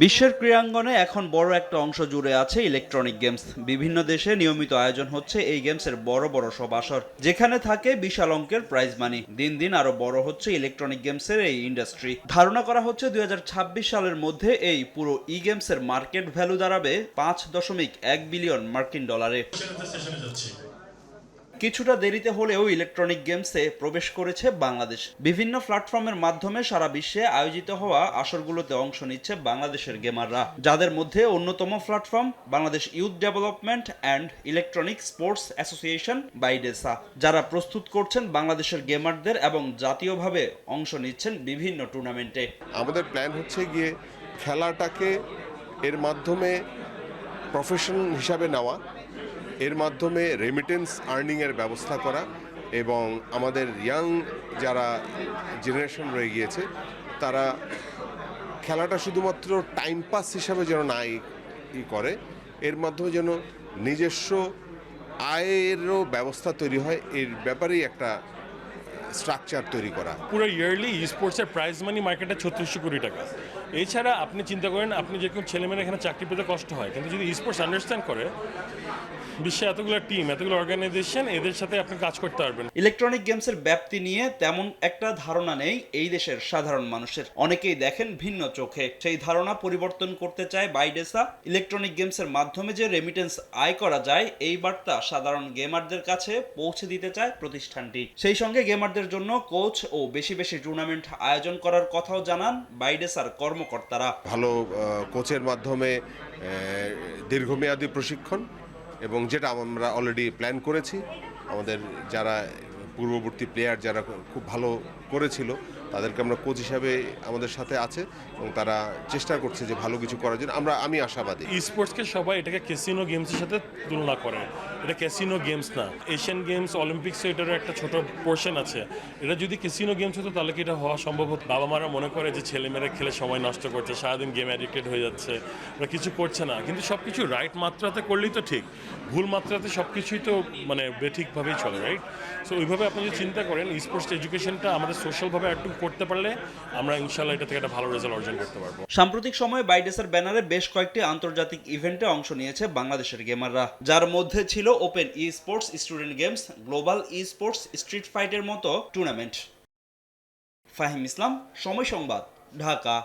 বিশ্বের ক্রীড়াঙ্গনে এখন বড় একটা অংশ জুড়ে আছে ইলেকট্রনিক গেমস। বিভিন্ন দেশে নিয়মিত আয়োজন হচ্ছে এই গেমসের বড় বড় সব আসর, যেখানে থাকে বিশাল অঙ্কের প্রাইজ মানি। দিন দিন আরো বড় হচ্ছে ইলেকট্রনিক গেমসের এই ইন্ডাস্ট্রি। ধারণা করা হচ্ছে 2026 সালের মধ্যে এই পুরো ই গেমসের মার্কেট ভ্যালু দাঁড়াবে 5.1 বিলিয়ন মার্কিন ডলারে। কিছুটা দেরিতে হলেও ইলেকট্রনিক গেমসে প্রবেশ করেছে বাংলাদেশ। বিভিন্ন প্ল্যাটফর্মের মাধ্যমে সারা বিশ্বে আয়োজিত হওয়া আসরগুলোতে অংশ নিচ্ছে বাংলাদেশের গেমাররা, যাদের মধ্যে অন্যতম platform Bangladesh youth development and electronic sports association BYDESA, যারা প্রস্তুত করছেন বাংলাদেশের গেমারদের এবং জাতীয়ভাবে অংশ নিচ্ছেন বিভিন্ন টুর্নামেন্টে। আমাদের প্ল্যান হচ্ছে গিয়ে খেলাটাকে এর মাধ্যমে প্রফেশন হিসাবে নেওয়া, এর মাধ্যমে রেমিটেন্স আর্নিংয়ের ব্যবস্থা করা এবং আমাদের ইয়াং যারা জেনারেশন রয়ে গিয়েছে তারা খেলাটা শুধুমাত্র টাইম পাস হিসাবে যেন না করে, এর মাধ্যমে যেন নিজস্ব আয়েরও ব্যবস্থা তৈরি হয়, এর ব্যাপারেই একটা স্ট্রাকচার তৈরি করা। পুরো ইয়ারলি স্পোর্টসের প্রাইজ মানি মার্কেটে 3600 কোটি টাকা। এছাড়া আপনি চিন্তা করেন, আপনি যেরকম ছেলেমেয়েরা এখানে চাকরি পেতে কষ্ট হয়, কিন্তু যদি স্পোর্টস আন্ডারস্ট্যান্ড করে, বিশ্বে এতগুলো টিম, এতগুলো অর্গানাইজেশন, এদের সাথে আপনি কাজ করতে পারবেন। ইলেকট্রনিক গেমসের ব্যাপ্তি নিয়ে তেমন একটা ধারণা নেই এই দেশের সাধারণ মানুষের। অনেকেই দেখেন ভিন্ন চোখে। সেই ধারণা পরিবর্তন করতে চায় বাইডেসা। ইলেকট্রনিক গেমসের মাধ্যমে যে রেমিটেন্স আয় করা যায়, এই বার্তা সাধারণ গেমারদের কাছে পৌঁছে দিতে চায় প্রতিষ্ঠানটি। সেই সঙ্গে গেমারদের জন্য কোচ ও বেশি বেশি টুর্নামেন্ট আয়োজন করার কথাও জানান বাইডেসার কর্মকর্তারা। ভালো কোচের মাধ্যমে দীর্ঘমেয়াদী প্রশিক্ষণ, এবং যেটা আমরা অলরেডি প্ল্যান করেছি, আমাদের যারা পূর্ববর্তী প্লেয়ার যারা খুব ভালো করেছিল তাদেরকে আমরা কোচ হিসাবে আমাদের সাথে আছে এবং তারা চেষ্টা করছে যে ভালো কিছু করার জন্য। আমি আশাবাদী। স্পোর্টসকে সবাই এটাকে ক্যাসিনো গেমসের সাথে তুলনা করে। এটা ক্যাসিনো গেমস না। এশিয়ান গেমস, অলিম্পিক্সে এটারও একটা ছোট পোর্শন আছে। এটা যদি ক্যাসিনো গেমস হতো তাহলে কি এটা হওয়া সম্ভব হতো? বাবা মারা মনে করে যে ছেলেমেয়েরা খেলে সময় নষ্ট করছে, সারাদিন গেম অ্যাডিক্টেড হয়ে যাচ্ছে, ওরা কিছু করছে না। কিন্তু সব কিছু রাইট মাত্রাতে করলেই তো ঠিক, ভুল মাত্রাতে সব কিছুই তো মানে বেঠিকভাবেই চলে, রাইট? সো ওইভাবে আপনি যদি চিন্তা করেন, স্পোর্টস এডুকেশনটা আমাদের সোশ্যালভাবে একটু করতে পারলে আমরা ইনশাল্লাহ এটা থেকে একটা ভালো রেজাল্ট অর্জন করতে পারবো। সাম্প্রতিক সময়ে বাইডেসের ব্যানারে বেশ কয়েকটি আন্তর্জাতিক ইভেন্টে অংশ নিয়েছে বাংলাদেশের গেমাররা, যার মধ্যে ছিল ওপেন ই স্পোর্টস স্টুডেন্ট গেমস, গ্লোবাল ই স্পোর্টস, স্ট্রিট ফাইটের মতো টুর্নামেন্ট। ফাহিম ইসলাম, সময় সংবাদ, ঢাকা।